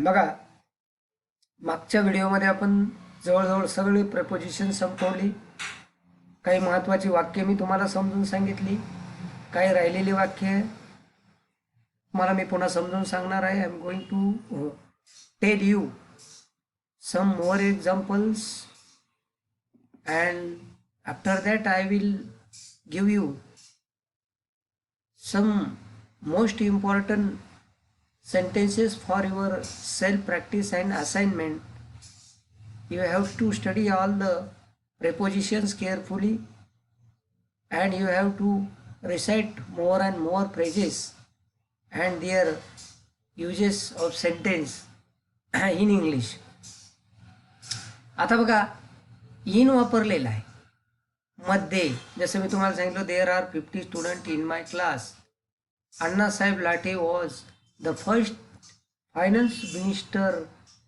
बघा, मागच्या व्हिडिओमध्ये आपण जवळजवळ सगळी प्रेपोजिशन संपवली. काही महत्त्वाची वाक्य मी तुम्हाला समजून सांगितली. काही राहिलेली वाक्य मला मी पुन्हा समजून सांगणार आहे. I am going to tell you some more examples, and after that I will give you some most important sentences for your self practice and assignment. You have to study all the prepositions carefully, and you have to recite more and more phrases and their uses of sentence in English. आता बघा, in वापरलेला आहे मध्ये. जसं मी तुम्हाला सांगितलं, there are 50 student in my class. Annasaheb Lathe was the first finance minister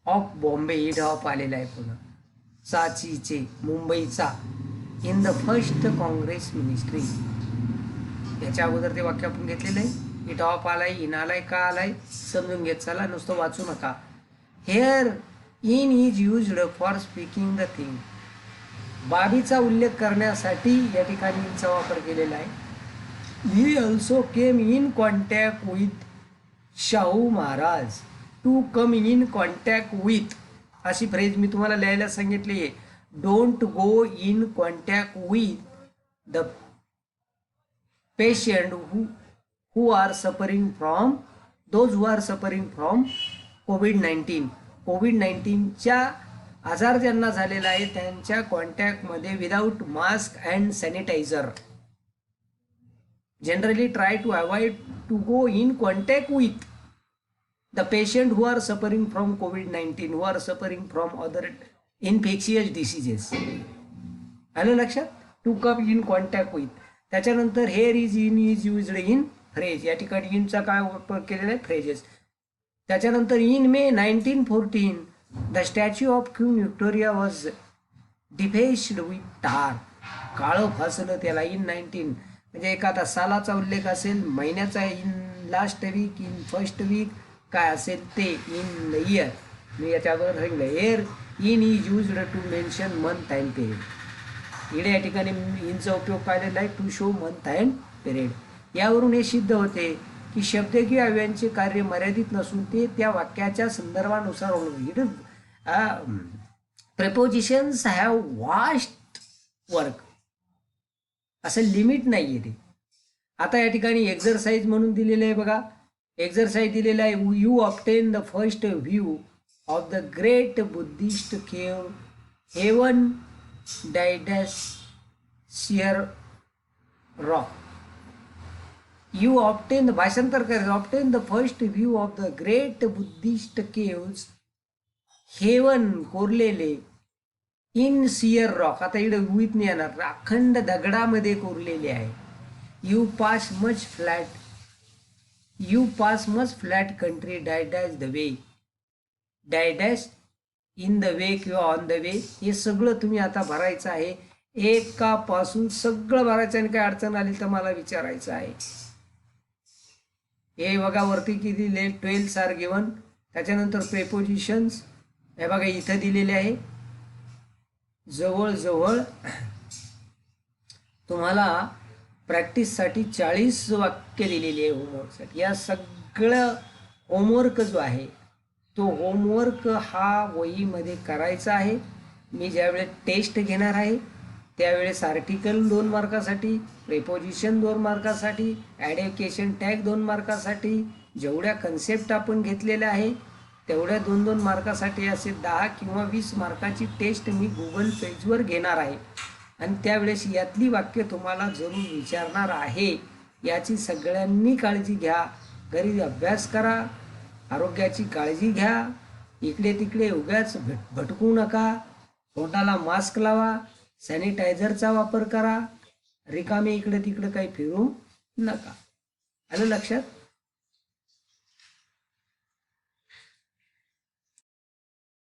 of Bombay. It of आलेला आहे पुन्हा. चाचीचे मुंबईचा in the first Congress ministry. याच्या अगोदर ते वाक्य आपण घेतलेलं आहे. इट ऑफ आलाय, इन आलाय, का आलाय समजून घेत चला, नुसतं वाचू नका. Here in is used for speaking the thing. बाबीचा उल्लेख करण्यासाठी या ठिकाणी इनचा वापर केलेला आहे. ही also came in contact with Shahu Maharaj. To come in contact with अशी फ्रेज मी तुम्हाला लिहायला सांगितली आहे. Don't go in contact with the patient who are suffering from those who are suffering from कोविड-19. कोविड-19च्या आजार ज्यांना झालेला आहे त्यांच्या कॉन्टॅक्टमध्ये without mask and sanitizer. Generally try to avoid to go in contact with the patient who are suffering from कोविड-19, who are suffering from other infectious diseases. आलं लक्षात? To come in contact with. त्याच्यानंतर here is in is used in phrase. या ठिकाणी इनचा काय वापर केलेला आहे? फ्रेजेस. त्याच्यानंतर in May 1914 the statue of Queen Victoria was defaced with tar. काळं फासलं त्याला. इन 19 म्हणजे एखादा सालाचा उल्लेख असेल, महिन्याचा in last week, in first week, काय असेल ते इन इयर. मी याच्यावर सांगितलं air in is used to mention month and period. इकडे या ठिकाणी इनचा उपयोग केलेला आहे to show month and period. यावरून हे सिद्ध होते की शब्दकीय अवयवांचे कार्य मर्यादित नसून ते त्या वाक्याच्या संदर्भानुसार होईल. Prepositions have vast work. असं लिमिट नाही आहे ते. आता या ठिकाणी एक्झरसाइज म्हणून दिलेलं आहे बघा. एक्झरसाइज दिलेला आहे. You obtain the first view of the great Buddhist cave heaven diadash sheer rock. You obtain the भाषांतर करायचं. obtain the first view of the great Buddhist caves heaven कोरलेले in sheer rock. आता इकडे with नाही येणार, अखंड दगडामध्ये कोरलेले आहे. You pass much flat country dash the way. dash in the way किंवा ऑन द वे. हे सगळं तुम्ही आता भरायचं आहे. एकापासून सगळं भरायचं आणि काय अडचण आली तर मला विचारायचं आहे. हे बघा वरती किती दिले, 12 आर गिवन. त्याच्यानंतर प्रेपोजिशन्स हे बघा इथं दिलेले आहे. जवळजवळ तुम्हाला प्रॅक्टिससाठी 40 वाक्य दिलेली आहे होमवर्कसाठी. या सगळं होमवर्क जो आहे तो होमवर्क हा वहीमध्ये करायचा आहे. मी ज्यावेळेस टेस्ट घेणार आहे त्यावेळेस आर्टिकल 2 मार्कासाठी, प्रेपोजिशन 2 मार्कासाठी, ॲडिकेशन टॅग 2 मार्कासाठी, जेवढ्या कन्सेप्ट आपण घेतलेल्या आहे तेवढ्या 2-2 मार्कासाठी असे 10 किंवा 20 मार्काची टेस्ट मी गुगल पेजवर घेणार आहे. आणि त्यावेळेस यातली वाक्य तुम्हाला जरूर विचारणार आहे. याची सगळ्यांनी काळजी घ्या. घरी अभ्यास करा, आरोग्याची काळजी घ्या. इकडे तिकडे उगाच भटकू नका. तोंडाला मास्क लावा, सॅनिटायझरचा वापर करा, रिकामे इकडे तिकडे काही फिरू नका. आलं लक्षात?